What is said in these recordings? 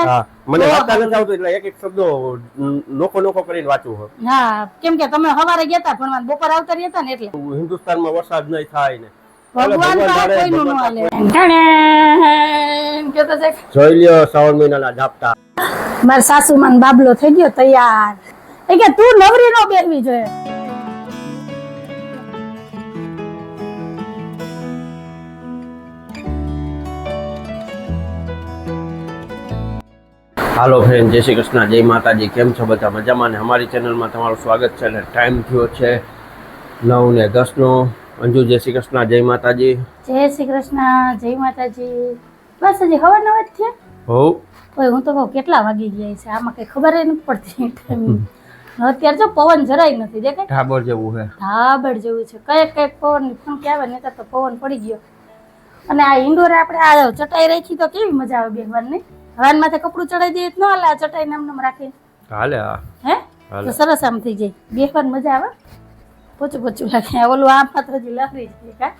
હા મને વાંચતા નથી આવતું એટલે એક એક શબ્દો નોખો કરીને વાંચું છું. હા કેમ કે તમે સવારે ગયા હતા ભણવા, બપોર આવતા રહ્યા હતા ને એટલે. હિન્દુસ્તાનમાં વરસાદ નહીં થાય ને ભગવાન તો કોઈનું ન હાલે. કેતો છે જોઈ લ્યો શ્રાવણ મહિનાના ઝાપટા. મારા સાસુમાન બાબલો થઈ ગયો તૈયાર. એ કે તું નવરી નો બેહવી જોઈએ. હાલો ફ્રેન્ડ, જય શ્રી કૃષ્ણ, જય માતાજી. કેમ છો બધા? મજામાં ને? અમારી ચેનલમાં તમારું સ્વાગત છે. અને ટાઈમ થયો છે 9:10 અંજુ, જય શ્રી કૃષ્ણ, જય માતાજી. જય શ્રી કૃષ્ણ, જય માતાજી. બસ હજી હવારના વાત છે. હોવ ઓય હું તો કહું કેટલા વાગી ગયા છે, આમાં કઈ ખબર નથી પડતી ટાઈમ. અત્યારે જો પવન જરાય નથી દેખાય, ઢાબર જેવું છે, ઢાબર જેવું છે. કઈક પવન ની ફૂંકી આવે ને તો પવન પડી ગયો. અને આ ઇન્ડોરે આપણે આ ચટાઈ રાખી તો કેવી મજા આવે બેહવાની. હવાન માથે કપડું ચડાઈ દઈએ તો ન હાલે, આ ચટાઈ નામ રાખી હાલે. હે તો સરસ આમ થઈ જાય, બેહવાની મજા આવે. પોચું પોચું લાગે. ઓલું આમ માત્ર હજી લહરી જાય કા.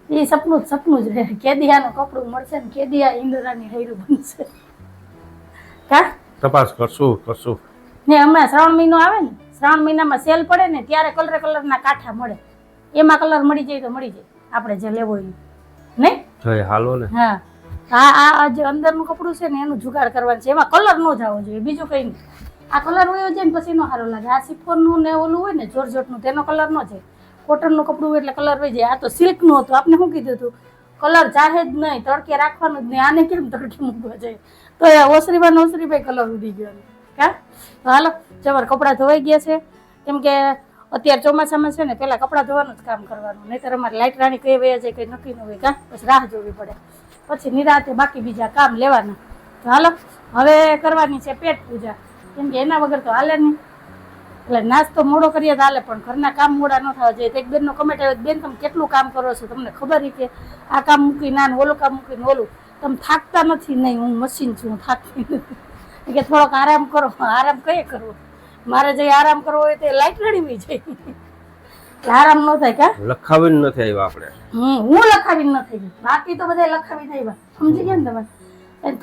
એ સપનું જ રહે. કેદિયાનું કપડું મળશે ને કેદિયા ઇન્દોરાની હૈરું બનશે કા. તપાસ કરશું ને હમણાં શ્રાવણ મહિનો આવે ને, શ્રાવણ મહિનામાં સેલ પડે ને ત્યારે કલરના કાંઠા મળે. એમાં કલર મળી જાય તો મળી જાય, આપણે જે લેવો હોય નહીં. જય હાલો ને. હા આ જે અંદરનું કપડું છે ને એનું જુગાડ કરવાનું છે, એમાં કલર ન જવો જોઈએ, બીજું કઈ નહીં. આ કલર વયો જાય ને પછી નો સારો લાગે. આ સિફોનનું ને ઓલું હોય ને જોરજોટનું તેનો કલર ન જાય. કોટનનું કપડું હોય એટલે કલર વહી જાય. આ તો સિલ્કનું હતું, આપણે શું કીધું હતું કલર જાહે જ નહીં, તડકે રાખવાનું જ નહીં. આને કેમ તડકે મૂકવા જાય? તો એ ઓસરીભાઈ કલર ઉડી ગયો કા. તો હાલો જબર કપડાં ધોવાઈ ગયા છે, કેમ કે અત્યારે ચોમાસામાં છે ને પેલા કપડાં ધોવાનું જ કામ કરવાનું, નહીંતર અમારે લાઈટ રાણી કઈ વયા જાય કઈ નક્કી ન હોય કા. પછી રાહ જોવી પડે, પછી નિરાતે બાકી બીજા કામ લેવાના. તો હાલો હવે કરવાની છે પેટ પૂજા, કેમ કે એના વગર તો હાલે નહીં. એટલે નાસ્તો મોડો કરીએ તો હાલે, પણ ઘરના કામ મોડા ન થવા જોઈએ. એક બેનનો કમેન્ટ આવ્યો, બેન તમે કેટલું કામ કરો છો, તમને ખબર છે કે આ કામ મૂકીને આને ઓલું કામ મૂકીને ઓલું, તમે થાકતા નથી? નહીં, હું મશીન છું, હું થાકતી નથી. કે થોડોક આરામ કરો. આરામ કઈ કરવો? મારે જે આરામ કરવો હોય તે લાઈટ રડી જાય, આરામ ન થાય કા. લખાવીને નથી આવ્યા આપણે. હું લખાવીને નથી ગઈ, બાકી તો બધા લખાવીને આવ્યા. સમજી ગયા ને તમે?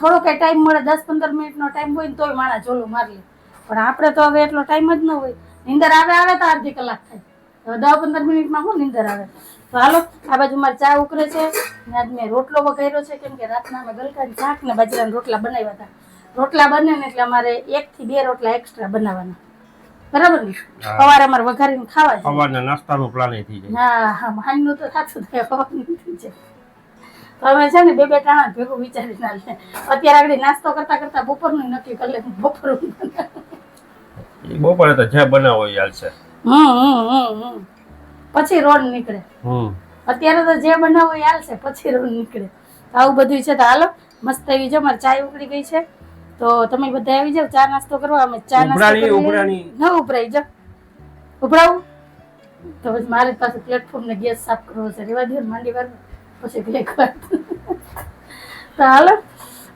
થોડો કઈ ટાઈમ મળે, 10-15 મિનિટનો ટાઈમ હોય ને તોય માણસ ઝોલું મારી લે. પણ આપણે તો હવે એટલો ટાઈમ જ ન હોય. નીંદર આવે તો અડધી કલાક થાય, 10-15 મિનિટમાં શું નીંદર આવે? તો હાલો આ બાજુ મારે ચા ઉકળે છે. આજ મેં રોટલો વઘાર્યો છે, કેમ કે રાતના અમે ગલકાની શાક ને બાજરાના રોટલા બનાવ્યા હતા. રોટલા બને ને એટલે અમારે 1 થી 2 રોટલા એક્સ્ટ્રા બનાવવાના, બરાબર ને? સવારે અમારે વઘારીને ખાવા છે. સવારના નાસ્તાનો પ્લાન થઈ જાય. હા હાંજનું તો થાતું થાય, સવારનું થઈ જાય. તો અમે છે ને બે ટાણા ભેગું વિચારી ના લે. અત્યારે આગળ નાસ્તો કરતા બપોરનું નક્કી કરી લે, બપોરનું બપોરે તો જે બનાવો એ હાલશે. પછી રોડ નીકળે. અત્યારે તો જે બનાવો એ હાલશે, પછી રોડ નીકળે. આવું બધું છે. તો હાલો મસ્ત એવી જો મારી ચાય ઉકળી ગઈ છે, તો તમે બધા આવી જાવ ચા નાસ્તો કરવા. અમે ચા નાસ્તો ન ઉભરાઈ જાવ, ઉભરાવું તો પછી મારે પાસે પ્લેટફોર્મ ને ગેસ સાફ કરવો છે. રેવા દે માંડી વાર પછી બ્રેક વાર. તો હાલો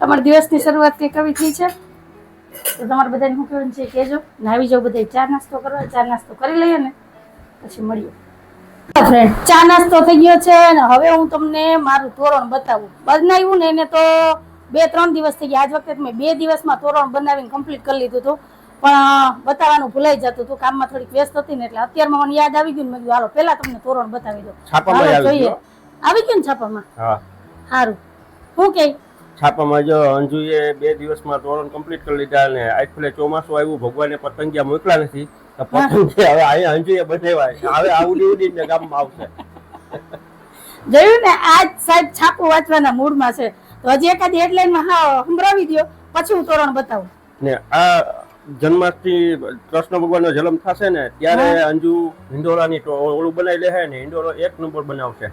અમારા દિવસની શરૂઆત કંઈક આવી થઈ છે. તો તમારે બધાને શું કહેવાનું છે કહેજો ને આવી જાવ બધા ચા નાસ્તો કરવા. ચા નાસ્તો કરી લઈએ ને પછી મળીએ. ફ્રેન્ડ ચા નાસ્તો થઈ ગયો છે ને હવે હું તમને મારું તોરણ બતાવું. બનાવ્યું ને એને તો 2-3 દિવસ થઈ ગયા. આજ વખતે મેં 2 દિવસમાં તોરણ બનાવીને કમ્પ્લીટ કરી લીધું હતું, પણ બતાવવાનું ભૂલાઈ જતું હતું, કામમાં થોડીક વ્યસ્ત હતી ને. એટલે અત્યારમાં મને યાદ આવી ગયું, મેં કીધું હાલો પેલા તમને તોરણ બતાવી દો. જોઈએ આવી ગયું ને છાપામાં? સારું. શું કે છાપામાં જો અંજુએ 2 દિવસમાં તોરણ કમ્પ્લીટ કરી લીધા અને આજકાલે ચોમાસું આવ્યું, ભગવાને પતંગિયા મોકલા નથી. પતંગ હવે અહીંયા અંજુએ બનાવ્યા, હવે આવડી ઉડીને ગામમાં આવશે. જોયું ને, આજ સાહેબ છાપું વાંચવાના મૂડમાં છે. તો હજી એકાદી હેડલાઈનમાં હા સંભળાવી દો, પછી હું તોરણ બતાવું. ને આ જન્માષ્ટમી કૃષ્ણ ભગવાનનો જન્મ થશે ને ત્યારે અંજુ હિંડોળાની ઓળું બનાવી લે ને હિંડોળો 1 નંબર બનાવશે.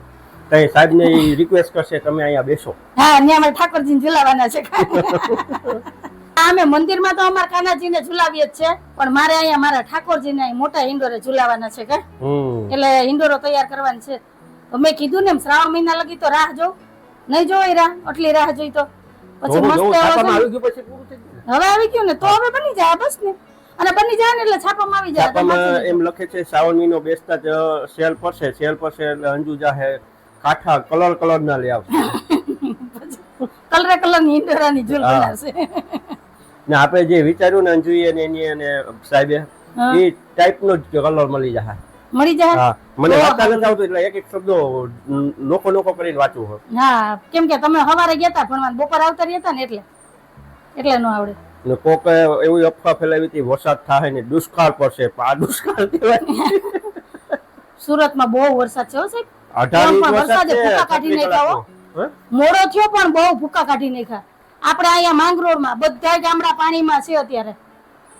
કઈ સાહેબ ને રિક્વેસ્ટ કરશે તમે અહીંયા બેસો. હા ને અમે ઠાકોરજીને ઝુલાવાના છે. અમે મંદિરમાં તો અમારા કાનાજીને ઝુલાવીએ જ છે, પણ મારે અહીંયા મારા ઠાકોરજીને મોટા હિંડોરે ઝુલાવાના છે કે એટલે હિંડોરો તૈયાર કરવાનો છે. તો મેં કીધું ને શ્રાવણ મહિના લગી તો રાહ જો, નહીં જોઈ રાહ, આટલી રાહ જોઈ તો પછી મસ્ત હવે આવી ગયું ને તો હવે બની જાય બસ ને. અને બની જાય ને એટલે છાપામાં આવી જાય. છાપામાં એમ લખે છે શ્રાવણ મહિનો બેસતા જ સેલ પડશે એટલે અંજુ જાહે કાઠા કલર ના લઈ આવશે. કલરની ઈંડોરાની ઝૂલ હા. બનાવશે. ને આપણે જે વિચાર્યું ને અંજુએ ને એની અને સાહેબે હા. એ ટાઈપનો જ કલર મળી જાય. મળી જાય. હા મને તો વાંચતા નથી આવતું એટલે એક એક શબ્દો નોખો કરીને વાંચવું હોય. હા કેમ કે તમે સવારે ગયા હતા ભણવા બપોર આવતા રહ્યા હતા ને એટલે ન આવડે. ને કોક એવી અફવા ફેલાવી હતી વરસાદ થાય ને દુષ્કાળ પડશે પણ આ દુષ્કાળ કહેવાય. સુરતમાં બહુ વરસાદ છે હો સાહેબ. 18 ઇંચ પણ વરસાદ વરસાદે છે ભૂકા કાઢી 36 નાખ્યા હો. કલાકનો. મોડો થયો પણ બહુ ભૂકા કાઢી નાખ્યા. આપણે અહીંયા માંગરોળમાં બધા ગામડા પાણીમાં છે અત્યારે.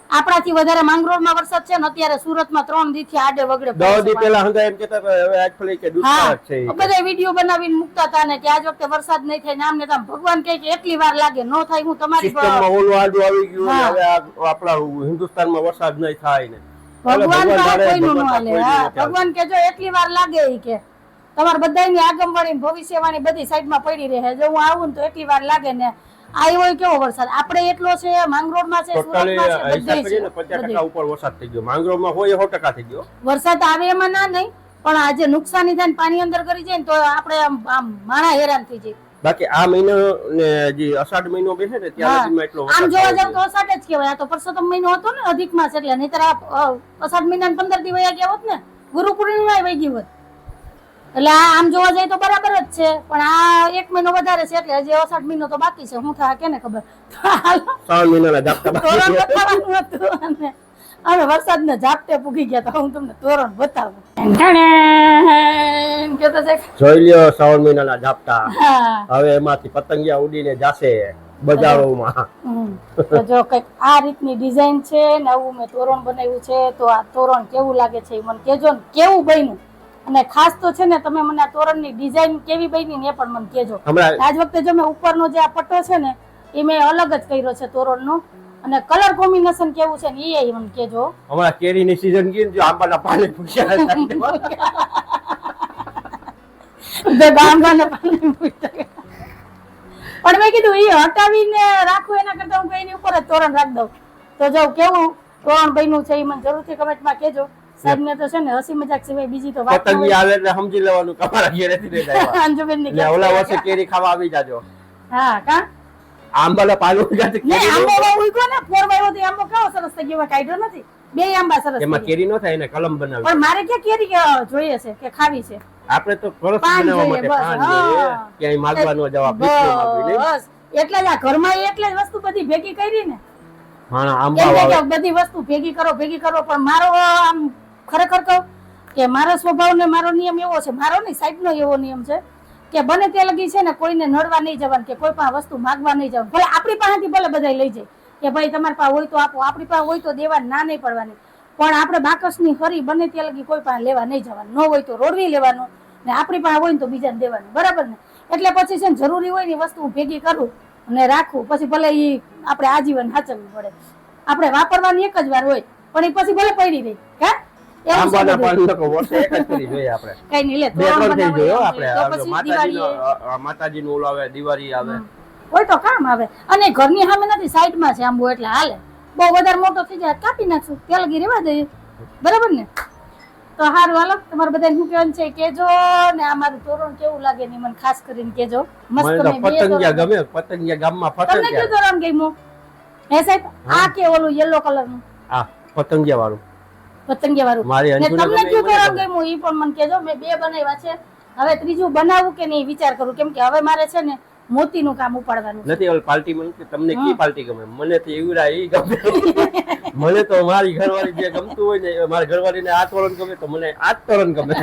આપણાથી વધારે માંગરોળમાં વરસાદ છે ને અત્યારે સુરતમાં 3 દીથી આડે વગડે પડે 10 છે દી પહેલા હંગા એમ કહેતા હતા હવે આજ ફરી કે દુષ્કાળ જ છે ઈ. બધા વિડીયો બનાવીને મૂકતા હતા ને કે આજ વખતે વરસાદ નહીં થાય નામ ને તામ ભગવાન કહે કે એટલી વાર લાગે ન થાય હું તમારી સિસ્ટમમાં ઓલું આડું આવી ગયું ને હા. હવે આપણા હિન્દુસ્તાનમાં વરસાદ નહીં થાય ને ભગવાન ભગવાન પાસે ધારે, કોઈનું ન ભગવાન હાલે. પાસે હા કોઈનું નથી ભગવાન કે જો એટલી વાર લાગે ઈ કે તમારે બધાની આગમવાણી ભવિષ્યવાણી બધી સાઈડમાં પડી રહે જો હું આવું ને તો એટલી વાર લાગે ને આવ્યો કેવો વરસાદ આપણે એટલો છે માંગરોળમાં છે ટોટલી સુરતમાં છે હિસાબ બધે કરીએ ને છે 50% ઉપર વરસાદ થઈ ગયો માંગરોળમાં હોય 100% થઈ ગયો. વરસાદ આવે એમાં ના નહીં પણ આજે નુકસાની થાય ને પાણી અંદર કરી જાય ને તો આપણે આમ માણા હેરાન થઈ જાય. બાકી આ મહિનો ને જે અષાઢ મહિનો બેસે ને ત્યાં હા. સુધીમાં એટલો આમ વરસાદ જોવા થયો જાવ તો અષાઢ જ કહેવાય. આ તો પરસોત્તમ મહિનો હતો ને અધિક માસ એટલે નહીતર આ અષાઢ મહિના 15 દી વયા ગયા હોત ને ગુરુ પૂર્ણિમા વહી ગઈ હોત. એટલે આ આમ જોવા જાય તો બરાબર જ છે પણ આ 1 મહિનો વધારે છે એટલે હજી અષાઢ મહિનો તો બાકી છે. હું થાય કેને ખબર. શ્રાવણ મહિનાના ઝાપટા તોરણ બાકી છે. બતાવવાનું હતું અને અમે વરસાદને ઝાપટે પૂગી ગયા તો હું તમને તોરણ બતાવું. કહેતો છે જોઈ લ્યો શ્રાવણ મહિનાના ઝાપટા હા હવે એમાંથી પતંગિયા ઉડીને જાશે બજારોમાં. તો જો કઈક આ રીતની ડિઝાઇન છે ને આવું મેં તોરણ બનાવ્યું છે તો આ તોરણ કેવું લાગે છે એ મને કહેજો ને કેવું બન્યું અને ખાસ તો છે ને તમે મને આ તોરણની ડિઝાઇન કેવી બની ને એ પણ મને કહેજો. હમણાં આજ વખતે જો મેં ઉપરનો જે આ પટ્ટો છે ને એ મેં અલગ જ કર્યો છે તોરણનો અને કલર કોમ્બિનેશન કેવું છે ને એ મને કહેજો. હમણાં કેરીની સીઝન ગઈ ને જો આંબાના પાણી પૂછ્યા આંબાના પાણી મૂક્યા. પણ મેં કીધું એ હટાવીને રાખું એના કરતા હું એની ઉપર જ તોરણ રાખી દઉં. તો જો કેવું તોરણ બન્યું છે એ મને જરૂરથી કમેન્ટમાં કહેજો. સાહેબને તો છે ને હસી મજાક સિવાય બીજી તો વાત ન પતંગી હોય. આવે એટલે સમજી લેવાનું કે અમારા ઘરેથી લઈને આવ્યા. અંજુબેનની એટલે ઓલા વર્ષે કેરી ખાવા આવી જાજો. હા કા આંબાના પાણી ઉગાડતી ને કેરી આંબો નો- બહુ ઉગ્યો ને ફોરવાયો તો આંબો કેવો સરસ થઈ ગયો કાઢ્યો નથી. બે આંબા સરસ થઈ એમાં ગયા. કેરી નો થાય એને કલમ બનાવી. પણ મારે ક્યાં કેરી જોઈએ છે કે ખાવી છે આપણે તો ફરસ પાન બનાવવા જોઈએ, માટે બસ. પાન જોઈએ હા. ક્યાંય માગવાનો જવાબ બીજે માગવી નહીં. બસ એટલે જ આ ઘરમાં એટલે જ વસ્તુ બધી ભેગી કરી ને હા એમ આંબા કે વાવે. બધી વસ્તુ ભેગી કરો પણ મારો આમ ખરેખર કહું કે મારો સ્વભાવ ને મારો નિયમ એવો છે મારો નહીં સાહેબનો એવો નિયમ છે કે બને તે લગી છે ને કોઈને નડવા નહીં જવાનું કે કોઈ પણ વસ્તુ માગવા નહીં જવાનું ભલે આપણી પાસેથી ભલે બધા લઈ જાય કે ભાઈ તમારી પાસે હોય તો આપો આપણી પાસે હોય તો દેવા ના નહીં પડવાની પણ આપણે બાકસની ફરી બને તે લગી કોઈ પાસે લેવા નહીં જવાનું ન હોય તો રોડવી લેવાનું ને આપણી પાસે હોય ને તો બીજાને દેવાનું બરાબર ને એટલે પછી છે ને જરૂરી હોય ને વસ્તુ ભેગી કરું અને રાખવું પછી ભલે એ આપણે આજીવન સાચવવી પડે આપણે વાપરવાની એક જ વાર હોય પણ એ પછી ભલે પડી રહી કા એવું છે આંબાના બધું. પાન તો વર્ષે એક જ કરી જોઈએ આપણે. કઈ નહીં લે બે તોરણ ત્રણ થઈ બનાવવા જોયો એવું આપણે જોઈએ. તો પછી દિવાળીએ માતાજીનું ઓલું આવે દિવાળી આવે હોય તો કામ આવે અને ઘરની સામે નથી સાઈડમાં છે આંબો એટલે હાલે બહુ વધારે મોટો થઈ જાય કાપી નાખશું ત્યાં લગી રેવા દઈએ બરાબર ને તો સારું હાલો તમારે બધાને શું કહેવાનું છે કેજો ને આ મારું તોરણ કેવું લાગે ને મને ખાસ કરીને કેજો મસ્ત મને તો મેં બે પતંગિયા તોરણ ગમે પતંગિયા ગામમાં તમને કયું પતંગિયા તોરણ ગમ્યું હે સાહેબ આ કે ઓલું યલો કલરનું આ પતંગિયા વાળું પતંગિયા વાળું મારી ને અંજુને તમને ગમે કયું એ મને તોરણ ગમે. ગમ્યું એ પણ મને કહેજો મેં 2 બનાવ્યા છે હવે ત્રીજું બનાવવું કે નહીં વિચાર કરું કેમ કે હવે મારે છે ને મોતીનું કામ ઉપાડવાનું છે. નથી ઓલ પાર્ટી મને કે તમને કી પાર્ટી ગમે મને તો એવડા ઈ ગમે મને તો મારી ઘરવાળી જે ગમતું હોય ને મારી ઘરવાળીને આ તોરણ ગમે તો મને આ જ તોરણ ગમે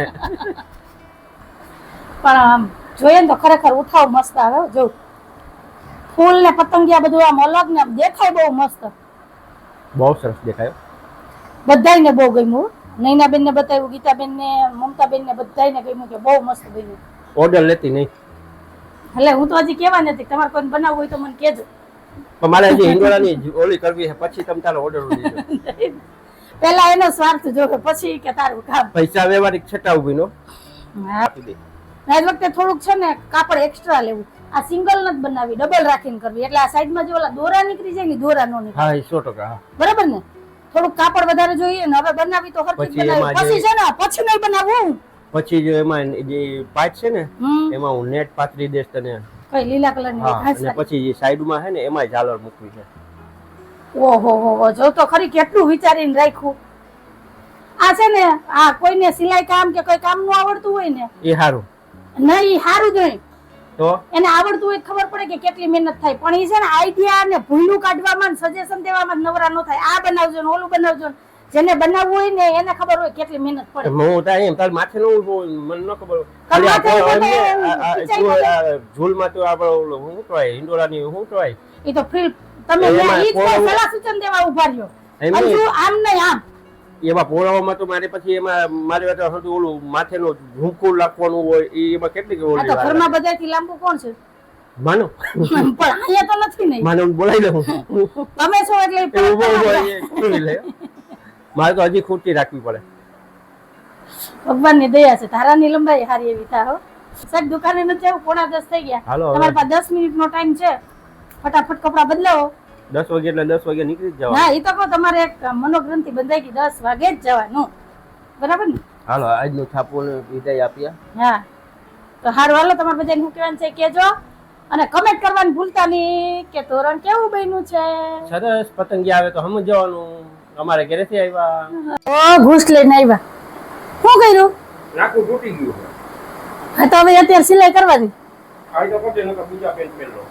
પણ આમ જોઈએ ને તો ખરેખર ઉઠાવ મસ્ત આવે હો, જો ફૂલ ને પતંગિયા બધું આમ અલગ ને આમ દેખાય બહુ મસ્ત બહુ સરસ દેખાયો બધાયને બહુ ગમ્યું નૈનાબેન ને બતાવ્યું ગીતાબેન ને મમતાબેન ને બધાયને ગમ્યું કે બહુ મસ્ત બન્યું ઓર્ડર લેતી નહીં એટલે હું તો હજી કહેવા નથી તમારે કોઈ બનાવવું હોય તો મને કહેજો પણ મારે હજી હિંડોળાની ઓલી કરવી છે પછી તમે તારો ઓર્ડર લીધો પેલા એનો સ્વાર્થ જોવે પછી કે તારું કામ પૈસા વ્યવહારિક છટા ઉભી નો હા આજ વખતે થોડુંક છે ને કાપડ એક્સ્ટ્રા લેવું આ સિંગલ નથી બનાવી ડબલ રાખીને કરવી એટલે આ સાઈડમાં જે ઓલા દોરા નીકળી જાય ને દોરા નો નીકળે હા એ 100% હા બરાબર ને થોડુંક કાપડ વધારે જોઈએ ને હવે બનાવી તો હરખી પછી બનાવી એમાં પછી જે- છે ને પછી નહીં બનાવવું પછી જો એમાં જે પાઇપ છે ને હમ એમાં હું નેટ પાથરી દઈશ તને કઈ લીલા કલરની હા ઘાસ અને પછી જે સાઈડમાં છે ને એમાં ઝાલર મૂકવી છે. ઓહો જો તો ખરી કેટલું વિચારીને રાખ્યું. આ છે ને આ કોઈને સિલાઈ કામ કે કોઈ કામ નું આવડતું હોય ને એ સારું નહીં સારું જ નહીં તો એને આવડતું હોય ખબર પડે કે કેટલી મહેનત થાય પણ એ છે ને આઈડિયા ને ભૂલું કાઢવામાં સજેશન દેવામાં નવરા ન થાય. આ બનાવજો ને ઓલું બનાવજો ને જેને બનાવવું હોય ને એને ખબર હોય કેટલી મહેનત પડે. હું તારે એમ તાર માથે ન ઉભો હોય, મને ન ખબર હોય. તાર ખાલી માથે આપણે ઉભો તો એમને ઝૂલમાં તો આપણે ઓલું શું કહેવાય હિંડોળાની શું કહેવાય એ તો ફ્રી તમે એમાં ઈ જ પોળો- સલાહ સૂચન દેવા ઉભા રહ્યો. એમ અંજુ નહીં. આમ નહીં આમ એમાં પોળાઓમાં તો મારે પછી એમાં મારે વાત ઓલું માથેનું ઝુમકું રાખવાનું હોય એમાં કેટલી આ ઓલી તો વાર ઘરમાં બધાથી લાંબુ કોણ છે માનો પણ અહીંયા તો નથી નહીં. માનો બોલાવી લઉં તમે છો એટલે ઈ એ ઊભો ઊભો પણ એ જોઈ લે. મારે તો હજી ખૂટી રાખવી પડે. ભગવાનની દયા છે ધારાની લંબાઈ સારી એવી થા હો. સાહેબ દુકાને નથી આવું 9:30 થઈ ગયા. હાલો તમારી હવે પાસે 10 મિનિટનો ટાઈમ છે. ફટાફટ કપડા બદલાવો. 10 વાગે એટલે 10 વાગે નીકળી જ જવાનું. ના એ તો કહો તમારે એક મનોગ્રંથિ બંધાઈ ગઈ 10 વાગે જ જવાનું બરાબર ને. હાલો આજનું છાપુને વિદાય આપીએ. હા તો હારું હાલો તમારે બધાને શું કહેવાનું છે કહેજો અને કમેન્ટ કરવાનું ભૂલતા નહીં કે તોરણ કેવું બન્યું છે. સરસ પતંગિયા આવે તો સમજવાનું. અમારે ઘરેથી આવ્યા. ઓ ઘૂસ લઈને આવ્યા. શું કર્યું? નાકું તૂટી ગયું. હા તો હવે અત્યારે સિલાઈ કરવાની. આ તો કોતે નકા બીજા પેન્ટ પહેરલો.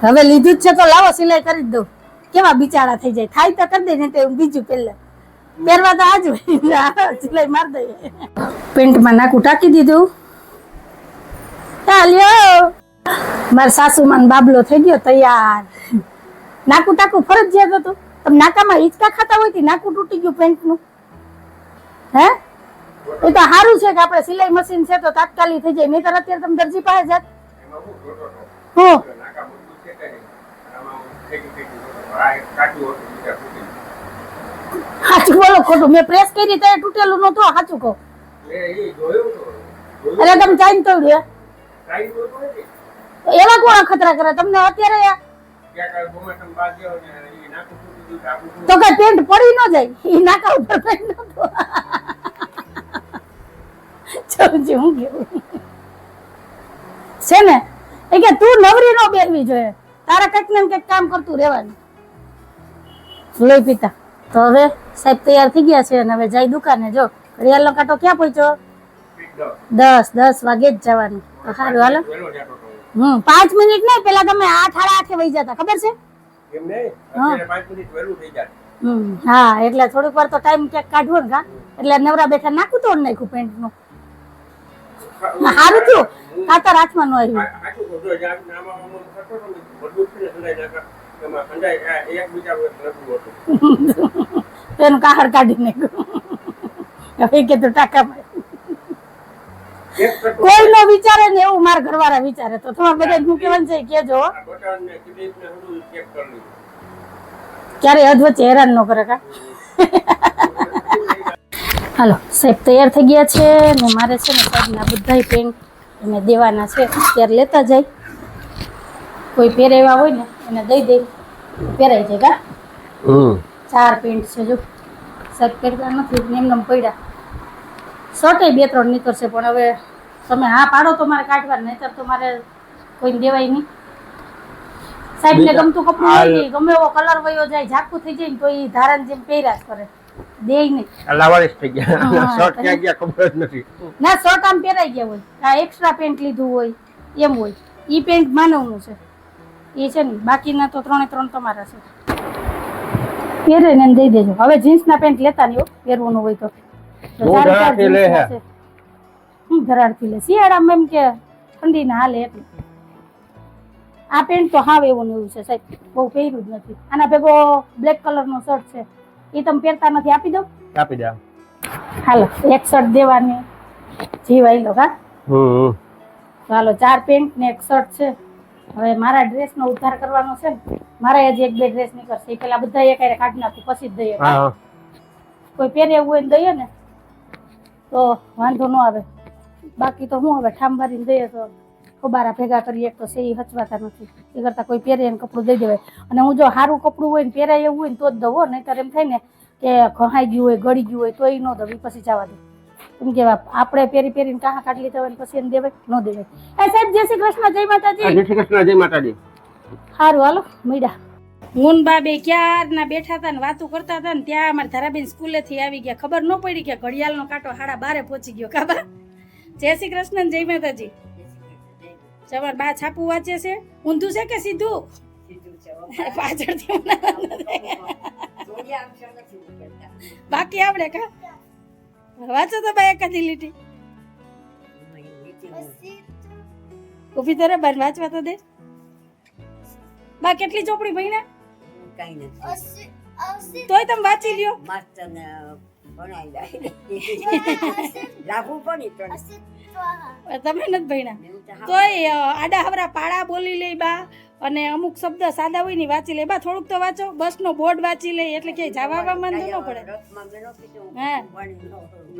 હવે લીધું જ છે તો લાવો સિલાઈ કરી જ દઉં. કેવા બિચારા થઈ જાય થાય તો કરી દે ને તો બીજું પહેલા પહેરવા તો આજ હોય સિલાઈ માર દઈએ. પેન્ટમાં નાકું ટાંકી દીધું. ચાલ્યો મારા સાસુમાં બાબલો થઈ ગયો તૈયાર. નાકું ટાકું ફરજિયાત હતું. તમે નાકામાં હિંચકા ખાતા હોય નાકું તૂટી ગયું પેન્ટનું હે એ તો સારું છે કે આપણે સિલાઈ મશીન છે તો તાત્કાલિક થઈ જાય નહીતર અત્યારે તમે દરજી પાસે જાત હું સાચું બોલો ખોટું મેં પ્રેસ કરી તો તૂટેલું નતું સાચું કહો એટલે તમે ચાઈને તોડ્યું એવા કોણ ખતરા કરે તમને અત્યારે તો કઈ પેન્ટ પડી ન જાય એ નાકા ઉપર પેન્ટ નતું હું કેવું છે ને એ કે તું નવરી નો બેસવી જોઈએ તારે કંઈક ને કંઈક કામ કરતું રહેવાનું. લઈ પીતા તો હવે સાહેબ તૈયાર થઈ ગયા છે અને હવે જાય દુકાને. જો ઘડિયાળનો કાંટો ક્યાં પહોંચ્યો? 10 વાગે જ જવાનું. તો સારું હાલો 5 મિનિટ નહીં પેલા તમે 8 સાડા 8 વહી જતા ખબર છે? હા એટલે થોડીક વાર તો ટાઈમ ક્યાંક કાઢવો ને કા એટલે નવરા બેઠા નાખું તોડ નાખ્યું પેન્ટ નું. સારું થયું કાતર હાથમાં ન આવ્યું. તેનું કાહર કાઢી નાખ્યું. હવે કે તું ટાકા કોઈ નો વિચારે ને એવું મારા ઘરવાળા વિચારે તો તમારે બધા હું કેવાનું છે કેજો ક્યારે હદ વચ્ચે હેરાન ન કરે કા. હાલો સાહેબ તૈયાર થઈ ગયા છે ને મારે છે ને સાહેબના બધા પેન્ટ એને દેવાના છે ત્યારે લેતા જાય. કોઈ પહેરેવા હોય ને એને દઈ દે પહેરાઈ જાય કા. 4 પેન્ટ છે જો સાહેબ પહેરતા નથી એમને પડ્યા. શર્ટે 2-3 નીકળશે પણ હવે તમે હા પાડો તો મારે કાઢવા નહીતર તો મારે કોઈને દેવાય નહીં. સાહેબને ગમતું કપડું હોય નહીં ગમે એવો કલર વયો જાય ઝાકું થઈ જાય ને તો એ ધારાને જેમ પહેર્યા જ કરે દેય નહીં. લાવારીસ થઈ ગયા. શર્ટ ક્યાં ગયા ખબર જ નથી. ના શર્ટ આમ પહેરાઈ ગયા હોય આ એક્સ્ટ્રા પેન્ટ લીધું હોય એમ હોય. ઈ પેન્ટ માનવનું છે એ છે ને બાકીના તો 3 તમારા છે. પહેરે ને દઈ દેજો. હવે જીન્સના પેન્ટ લેતા નહીં પહેરવાનું હોય તો ધરાડથી લે શિયાળામાં એમ કે ઠંડીના હાલે એટલે. આ પેન્ટ તો હાવ એવું ને એવું છે સાહેબ બહુ પહેર્યું જ નથી. આના ભેગો બ્લેક કલરનો શર્ટ છે એ તમે પહેરતા નથી આપી દો. આપી દે હાલો એક શર્ટ દેવાની જીવાઈ લો કા. હાલો 4 પેન્ટ ને 1 શર્ટ છે. હવે મારા ડ્રેસનો ઉદ્ધાર કરવાનો છે ને મારે હજી 1-2 ડ્રેસ નીકળશે એ પેલા બધા એક કાઢી નાખું પછી જ દઈએ. કોઈ પહેરે એવું હોય ને દઈએ ને તો વાંધો ન આવે. બાકી તો હું હવે ઠામ ભરીને દઈએ તો ખોબારા ભેગા કરીએ તો સે હચવાતા નથી એ કરતા કોઈ પહેરે એને કપડું દઈ દેવાય. અને હું જો સારું કપડું હોય ને પહેરાય એવું હોય ને તો જ દઉં નહીંતર એમ થાય ને કે ઘહાઈ ગયું હોય ગળી ગયું હોય તો એ ન દઉં પછી જવા દઉં. એમ કે આપણે પેરી પેરીને કાହା કાઢી લીધા હોય ને પછી એને દેવાય ન દેવાય. એ સાહેબ જય શ્રી કૃષ્ણ, જય માતાજી. જય શ્રી કૃષ્ણ, જય માતાજી. સારું હાલો મીડા. હું બા બે ક્યારના બેઠા હતા ને વાતું કરતા હતા ને ત્યાં અમારા ધારાબેન સ્કૂલેથી આવી ગયા. ખબર ન પડી કે ઘડિયાળનો કાંટો 12:30 પહોંચી ગયો. કાબા જય શ્રી કૃષ્ણ, જય માતાજી. તમાર બા છાપું વાંચે છે? ઊંધું છે કે સીધું? પાછળથી બાકી આવડે કા? વાંચો તો બા એકાદી લીટી ઉભી તરે બાર વાંચવા તો દે. બા કેટલી ચોપડી ભણ્યા? તોય તમે વાંચી લ્યો. તમે નથી ભણ્યા તોય આડા હવરા પાડા બોલી લે બા, અને અમુક શબ્દ સાદા હોય ને વાંચી લે બા. થોડુંક તો વાંચો. બસનો બોર્ડ વાંચી લે એટલે ક્યાંય જવા વાંધો ન પડે.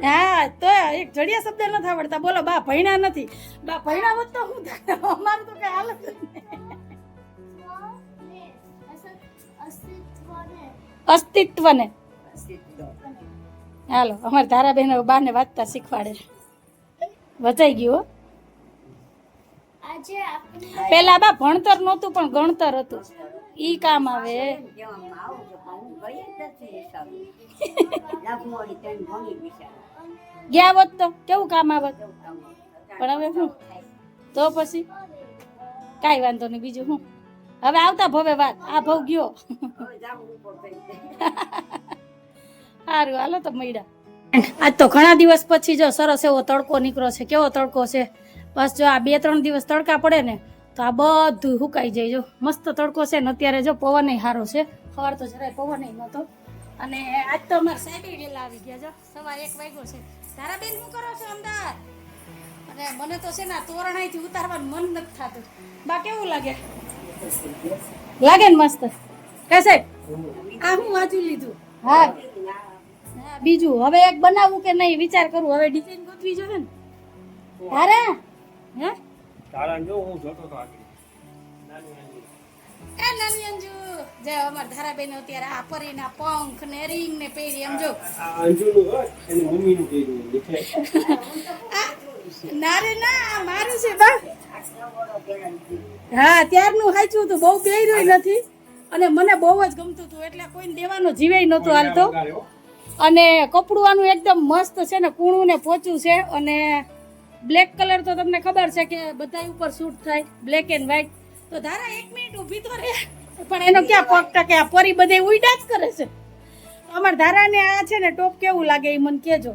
હા તો એક જડિયા શબ્દ નથી આવડતા. બોલો બા ભણ્યા નથી. બા ભણ્યા હોત તો શું થાય? અમારું તો કઈ હાલત અસ્તિત્વને. હાલો અમારે ધારાબેન બાને વાંચતા શીખવાડે. વચાઈ ગયું. પેલા બા ભણતર નહોતું પણ ગણતર હતું. ઈ કામ આવે. ગયા હોત તો કેવું કામ આવત. પણ હવે શું તો પછી કાંઈ વાંધો નહીં. બીજું શું હવે આવતા ભવે વાત. આ ભવ ગયો. સારું હાલો તો મળ્યા. આજ તો ઘણા દિવસ પછી જો સરસ એવો તડકો નીકળ્યો છે. કેવો તડકો છે. બસ જો આ 2-3 દિવસ તડકા પડે ને તો આ બધું સુકાઈ જાય. જો મસ્ત તડકો છે ને અત્યારે જો પવન સારો છે. સવાર તો જરાય પવન નહોતો. અને આજ તો અમારા સાહેબ વહેલા આવી ગયા. જો 1:15 વાગ્યો છે. ધારાબેન શું કરો છો અંદર? અને મને તો છે ને તોરણ અહીંથી ઉતારવાનું મન નથી થતું. બા કેવું લાગે? લાગે ને મસ્ત? કે સાહેબ આ હું વાંચી લીધું. હા બીજું હવે એક બનાવવું કે નહીં વિચાર કરું. હવે ડિઝાઇન ગોતવી જોઈએ ને. તારા હે તારા જો હું જોતો તો આગળ નાની અંજુ જે અમાર ધારાબેન અત્યારે આ પરીના પંખ ને રીંગ ને પહેરી. એમ જો આ અંજુનું હોય એની મમ્મીનું કીધું દેખાય. ના રે ના મારું છે બા. હા ત્યારનું સાચું હતું. બહુ બેર્યું નથી અને મને બહુ જ ગમતું હતું એટલે કોઈને દેવાનો જીવેય નહોતો હાલતો. અને કપડું આનું એકદમ મસ્ત છે ને કૂણું ને પોચું છે. અને બ્લેક કલર તો તમને ખબર છે કે બધા ઉપર શૂટ થાય. Black and white. તો ધારા 1 મિનિટ ઊભી તો રે પણ એનો ક્યાં પગ ટકે. આ પરી બધે ઉઈડા જ કરે છે. અમારા ધારાને આ છે ને ટોપ કેવું લાગે એ મને કહેજો.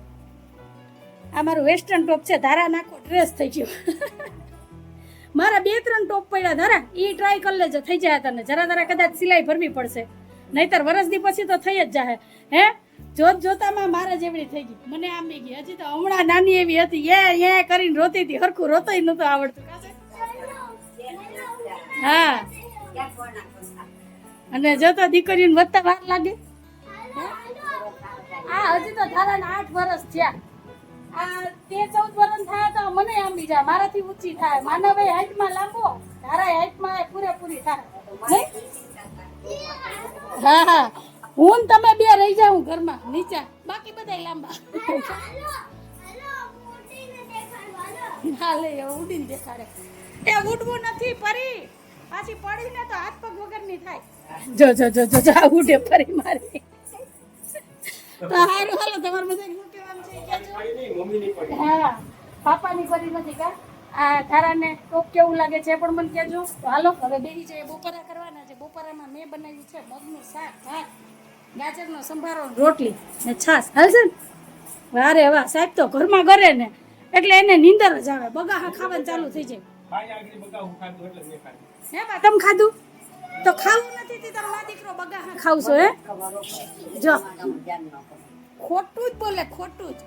આ મારું વેસ્ટર્ન ટોપ છે. ધારા નાખો ડ્રેસ થઈ ગયો. મારા 2-3 ટોપ પડ્યા ધારા. એ ટ્રાય કરી લેજો થઈ જાય તને. જરા કદાચ સિલાઈ ભરવી પડશે નહીતર વરસદી પછી તો થઈ જ જાય. હે જોતામાં મારા જેવડી થઈ ગઈ. મને આંબી ગઈ. હજી તો હમણાં નાની એવી હતી. એ કરીને રોતી હતી. હરખું રોતોય નહોતું આવડતું. હા અને જોતો દીકરીને વધતા વાર લાગે. હા હજી તો ધારાના 8 વર્ષ થયા. આ 13-14 વર્ષ થયા તો મને આંબી જાય. મારાથી ઊંચી થાય. માનવ હાઈટમાં લાંબો, ધારા હાઈટમાં પૂરેપૂરી થાય. હા હા હું તમે બે રહી જાઉં ઘરમાં નીચા. બાકી બધા લાંબા. હા લે ઉડીને દેખાડે. એ ઉડવું નથી પરી. પાછી પડીને તો હાથ પગ વગરની થાય. જો ઉડે પરી મારી. તો હારું હાલો તમારે બધા શું કહેવાનું છે કહેજો. હા પાપાની પરી નથી કા. આ ધારાને ટોપ કેવું લાગે છે પણ મને કહેજો. તો હાલો હવે બેસી જઈએ. બપોરા કરવાના છે. બપોરામાં મેં બનાવ્યું છે મગનું શાક, ભાત, ગાજરનો સંભારો, રોટલી ને છાશ. હાલશે ને? વારે વાહ સાહેબ તો ઘરમાં ઘરે ને એટલે એને નીંદર જ આવે. બગાહા ખાવાનું ચાલુ થઈ જાય. હે બા તમે ખાધું તો ખાવું નથી તે તમારા દીકરો બગાહા ખાવશો. હે જો ખોટું જ બોલે. ખોટું જ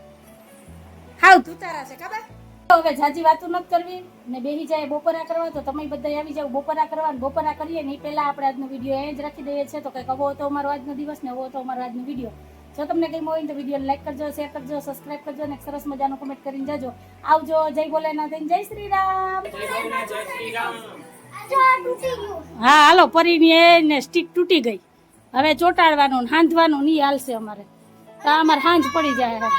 હાવ ધુતારા છે ખબર. હવે જાજી વાતો નથી કરવી ને બેસી જાય બપોરા કરવા. તો તમે બધા આવી જાવ બપોરા કરવા. બપોરા કરીએ ને એ પહેલા આપણે આજનો વિડીયો એ જ રાખી દઈએ છીએ. તો કંઈક આવો હતો અમારો આજનો દિવસ ને આવો હતો અમારો આજનો વિડીયો. જો તમને કંઈ હોય તો વિડીયો લાઈક કરજો, શેર કરજો, સબસ્ક્રાઇબ કરજો અને સરસ મજાનો કમેન્ટ કરીને જાજો. આવજો. જય ભોલેનાથ, જય શ્રી રામ. હા હાલો પરીની એને સ્ટીક તૂટી ગઈ. હવે ચોટાડવાનું હાંધવાનું નહીં હાલશે અમારે. તો અમારે હાંજ પડી જાય.